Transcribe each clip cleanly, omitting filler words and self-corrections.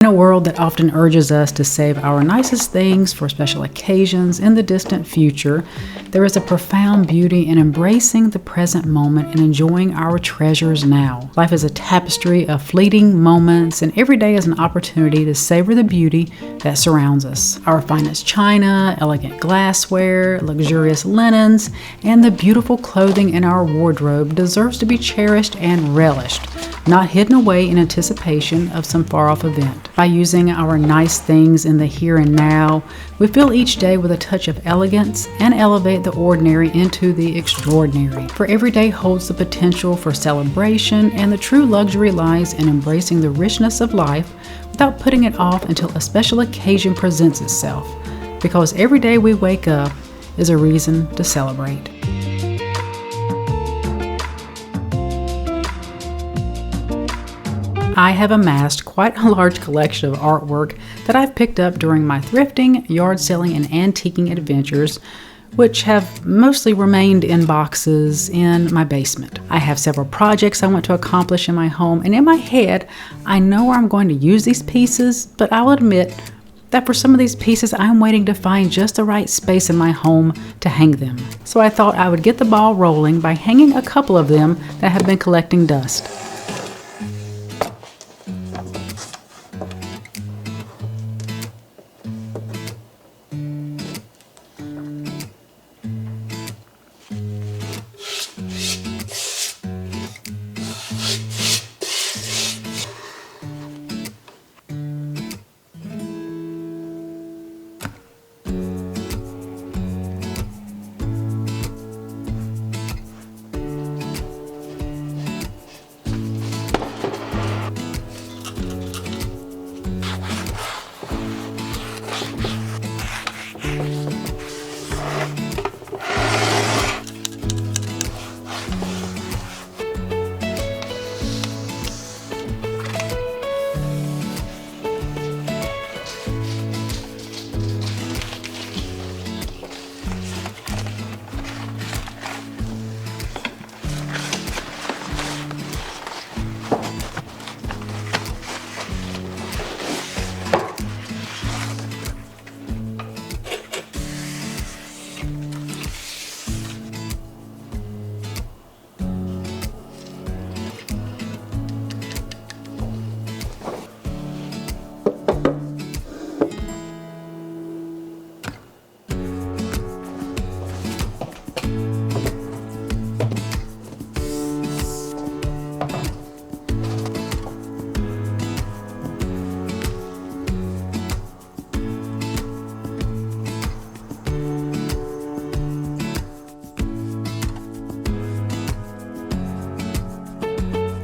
In a world that often urges us to save our nicest things for special occasions in the distant future, there is a profound beauty in embracing the present moment and enjoying our treasures now. Life is a tapestry of fleeting moments, and every day is an opportunity to savor the beauty that surrounds us. Our finest china, elegant glassware, luxurious linens, and the beautiful clothing in our wardrobe deserves to be cherished and relished, not hidden away in anticipation of some far-off event. By using our nice things in the here and now, we fill each day with a touch of elegance and elevate the ordinary into the extraordinary. For every day holds the potential for celebration, and the true luxury lies in embracing the richness of life without putting it off until a special occasion presents itself, because every day we wake up is a reason to celebrate. I have amassed quite a large collection of artwork that I've picked up during my thrifting, yard selling, and antiquing adventures, which have mostly remained in boxes in my basement. I have several projects I want to accomplish in my home, and in my head, I know where I'm going to use these pieces, but I'll admit that for some of these pieces, I'm waiting to find just the right space in my home to hang them. So I thought I would get the ball rolling by hanging a couple of them that have been collecting dust.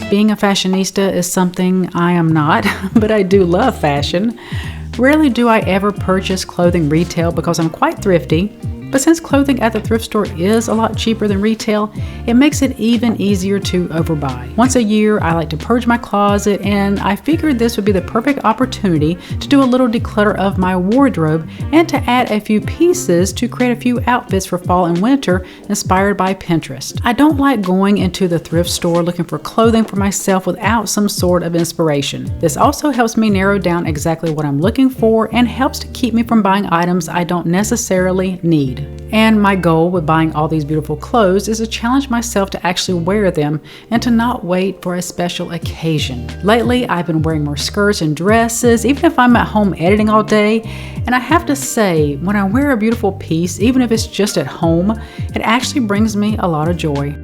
Being a fashionista is something I am not, but I do love fashion. Rarely do I ever purchase clothing retail because I'm quite thrifty, but since clothing at the thrift store is a lot cheaper than retail, it makes it even easier to overbuy. Once a year, I like to purge my closet, and I figured this would be the perfect opportunity to do a little declutter of my wardrobe and to add a few pieces to create a few outfits for fall and winter inspired by Pinterest. I don't like going into the thrift store looking for clothing for myself without some sort of inspiration. This also helps me narrow down exactly what I'm looking for and helps to keep me from buying items I don't necessarily need. And my goal with buying all these beautiful clothes is to challenge myself to actually wear them and to not wait for a special occasion. Lately, I've been wearing more skirts and dresses, even if I'm at home editing all day. And I have to say, when I wear a beautiful piece, even if it's just at home, it actually brings me a lot of joy.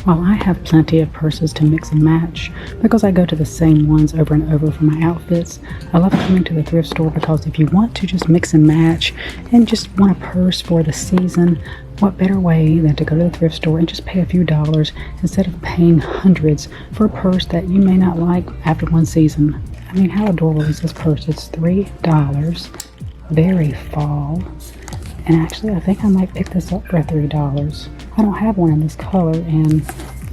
While I have plenty of purses to mix and match because I go to the same ones over and over for my outfits, I love coming to the thrift store because if you want to just mix and match and just want a purse for the season, what better way than to go to the thrift store and just pay a few dollars instead of paying hundreds for a purse that you may not like after one season. I mean, how adorable is this purse? It's $3, very fall, and actually I think I might pick this up for $3. I don't have one in this color, and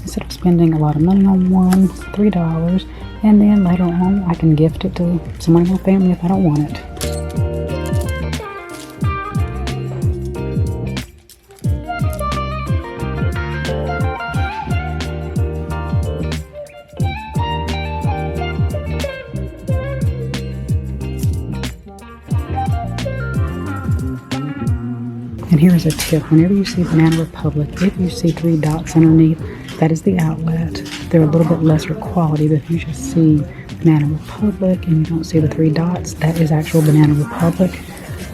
instead of spending a lot of money on one, $3, and then later on I can gift it to someone in my family if I don't want it. And here's a tip: whenever you see Banana Republic, if you see 3 dots underneath, that is the outlet. They're a little bit lesser quality, but if you just see Banana Republic and you don't see the 3 dots, that is actual Banana Republic.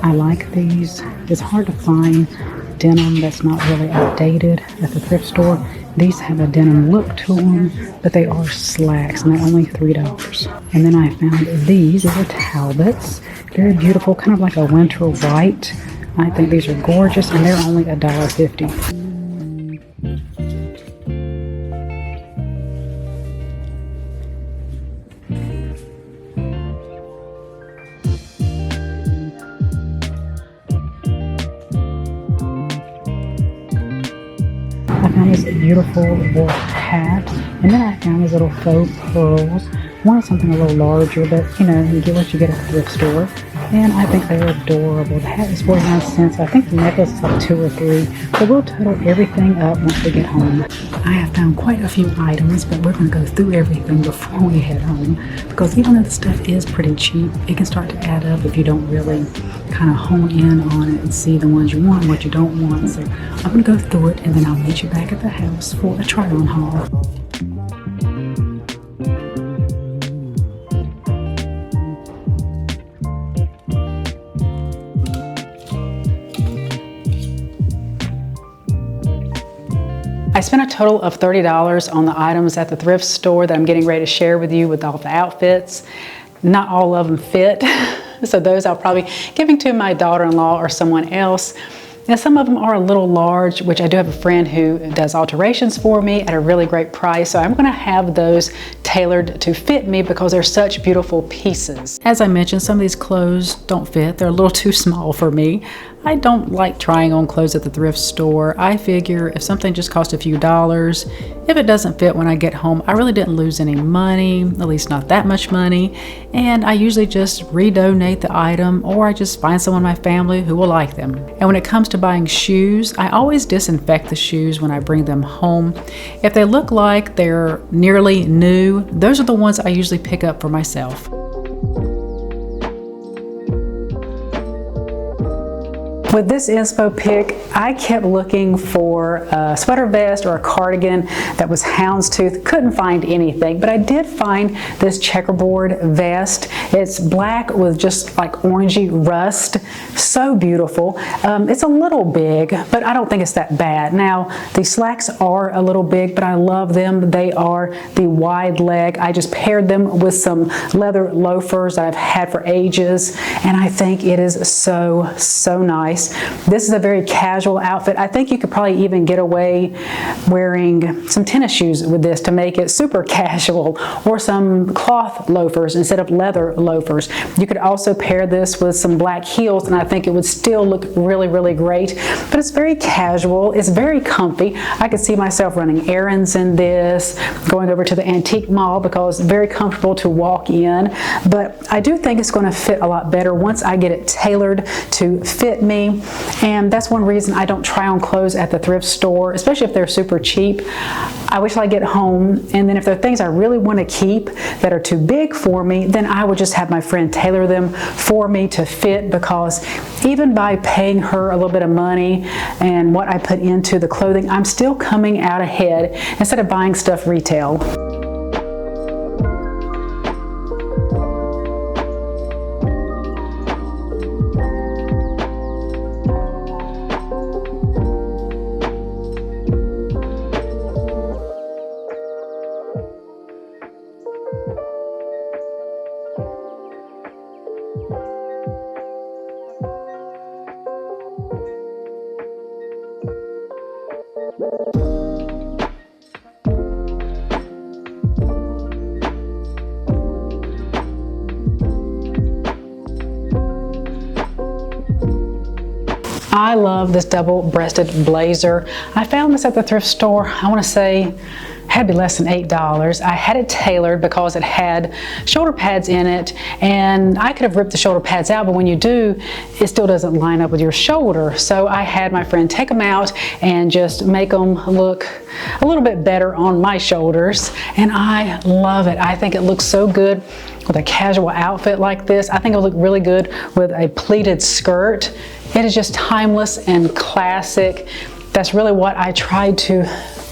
I like these. It's hard to find denim that's not really outdated at the thrift store. These have a denim look to them, but they are slacks, and they're only $3. And then I found these are Talbots. Very beautiful, kind of like a winter white. I think these are gorgeous, and they're only $1.50. I found this beautiful wool hat, and then I found these little faux pearls. Wanted something a little larger, but you know, you get what you get at the thrift store. And I think they're adorable. The hat is 49 cents. I think the necklace is like 2 or 3. So we'll total everything up once we get home. I have found quite a few items, but we're going to go through everything before we head home. Because even though the stuff is pretty cheap, it can start to add up if you don't really kind of hone in on it and see the ones you want and what you don't want. So I'm going to go through it, and then I'll meet you back at the house for a try-on haul. I spent a total of $30 on the items at the thrift store that I'm getting ready to share with you with all the outfits. Not all of them fit, so those I'll probably be giving to my daughter-in-law or someone else. Now some of them are a little large, which I do have a friend who does alterations for me at a really great price, so I'm going to have those tailored to fit me because they're such beautiful pieces. As I mentioned, some of these clothes don't fit. They're a little too small for me. I don't like trying on clothes at the thrift store. I figure if something just cost a few dollars, if it doesn't fit when I get home, I really didn't lose any money, at least not that much money, and I usually just redonate the item, or I just find someone in my family who will like them. And when it comes to buying shoes, I always disinfect the shoes when I bring them home. If they look like they're nearly new, those are the ones I usually pick up for myself. With this inspo pick, I kept looking for a sweater vest or a cardigan that was houndstooth. Couldn't find anything, but I did find this checkerboard vest. It's black with just like orangey rust. So beautiful. It's a little big, but I don't think it's that bad. Now, the slacks are a little big, but I love them. They are the wide leg. I just paired them with some leather loafers that I've had for ages, and I think it is so, so nice. This is a very casual outfit. I think you could probably even get away wearing some tennis shoes with this to make it super casual, or some cloth loafers instead of leather loafers. You could also pair this with some black heels, and I think it would still look really, really great. But it's very casual. It's very comfy. I could see myself running errands in this, going over to the antique mall because it's very comfortable to walk in. But I do think it's going to fit a lot better once I get it tailored to fit me. And that's one reason I don't try on clothes at the thrift store, especially if they're super cheap. I wait till I get home, and then if there are things I really want to keep that are too big for me, then I would just have my friend tailor them for me to fit, because even by paying her a little bit of money and what I put into the clothing, I'm still coming out ahead instead of buying stuff retail. I love this double-breasted blazer. I found this at the thrift store, I want to say had to be less than $8. I had it tailored because it had shoulder pads in it, and I could have ripped the shoulder pads out, but when you do, it still doesn't line up with your shoulder. So I had my friend take them out and just make them look a little bit better on my shoulders, and I love it. I think it looks so good with a casual outfit like this. I think it would look really good with a pleated skirt. It is just timeless and classic. That's really what I tried to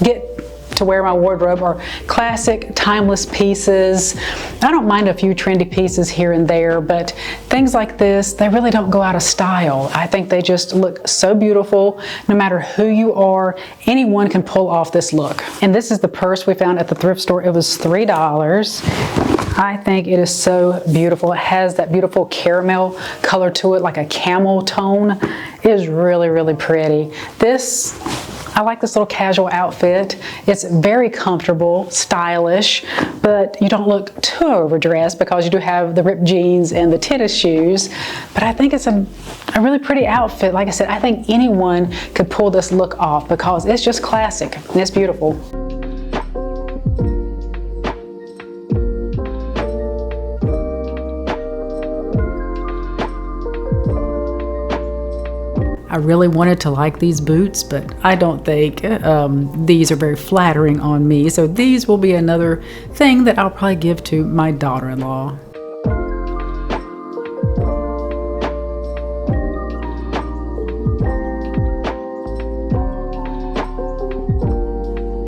get to wear my wardrobe, are classic, timeless pieces. I don't mind a few trendy pieces here and there, but things like this, they really don't go out of style. I think they just look so beautiful. No matter who you are, anyone can pull off this look. And this is the purse we found at the thrift store. It was $3. I think it is so beautiful. It has that beautiful caramel color to it, like a camel tone. It is really, really pretty. I like this little casual outfit. It's very comfortable, stylish, but you don't look too overdressed because you do have the ripped jeans and the tennis shoes. But I think it's a really pretty outfit. Like I said, I think anyone could pull this look off because it's just classic and it's beautiful. I really wanted to like these boots, but I don't think these are very flattering on me. So these will be another thing that I'll probably give to my daughter-in-law.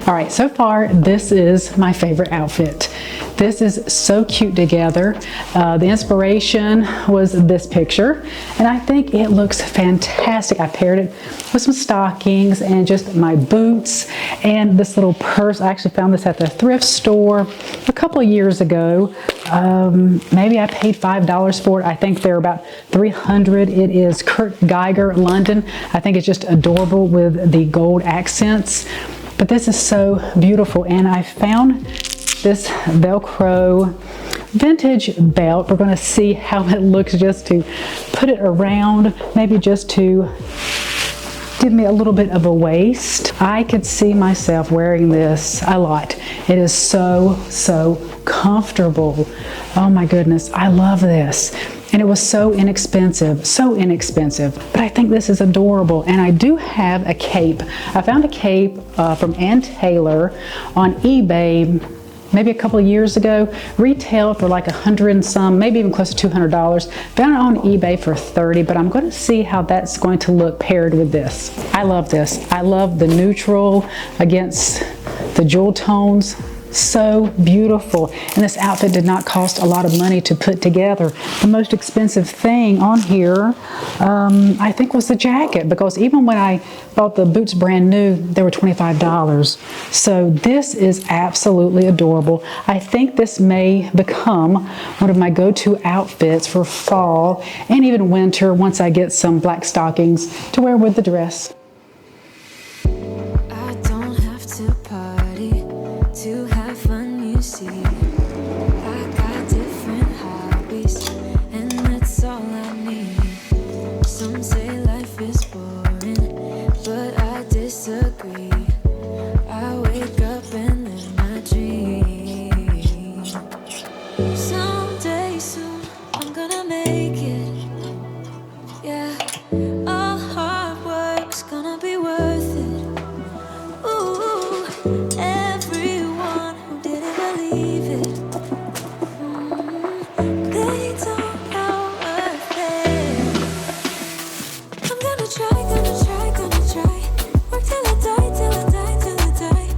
All right, so far this is my favorite outfit. This is so cute together. The inspiration was this picture, and I think it looks fantastic. I paired it with some stockings and just my boots and this little purse. I actually found this at the thrift store a couple of years ago. Maybe I paid $5 for it. I think they're about $300. It is Kurt Geiger, London. I think it's just adorable with the gold accents. But this is so beautiful, and I found this Velcro vintage belt. We're going to see how it looks just to put it around, maybe just to give me a little bit of a waist. I could see myself wearing this a lot. It is so comfortable. Oh my goodness, I love this. And it was so inexpensive, but I think this is adorable. And I do have a cape. I found a cape from Ann Taylor on eBay maybe a couple of years ago, retailed for like $100 and some, maybe even close to $200. Found it on eBay for $30, but I'm going to see how that's going to look paired with this. I love this. I love the neutral against the jewel tones. So beautiful. And this outfit did not cost a lot of money to put together. The most expensive thing on here, I think, was the jacket, because even when I bought the boots brand new, they were $25. So this is absolutely adorable. I think this may become one of my go-to outfits for fall and even winter once I get some black stockings to wear with the dress. I don't have to party to have fun, you see. I got different hobbies, and that's all I need. Some say life is boring, but I disagree. I wake up and live my dream. Someday soon, I'm gonna make it. Yeah, all hard work's gonna be worth it. Ooh, everyone who didn't believe it, they don't know worth it. I'm gonna try, work till I die, till I die, till I die.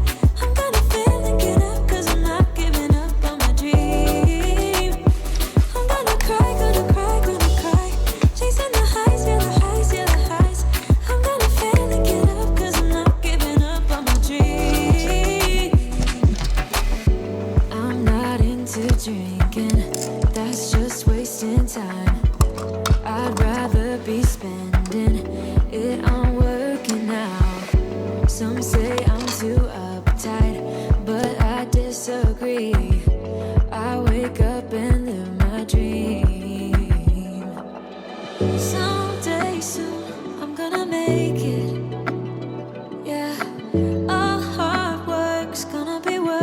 I'm gonna fail and get up, 'cause I'm not giving up on my dream. I'm gonna cry, chasing the highs, yeah the highs, yeah the highs. I'm gonna fail and get up, 'cause I'm not giving up on my dream. I'm not into drinking, that's just wasting time. I'd rather be spending it on working out. Some say I'm too uptight, but I disagree. I wake up and live my dream. Someday soon, I'm gonna make it. Yeah, all hard work's gonna be worth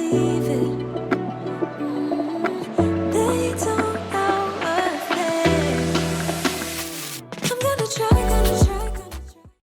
believe it.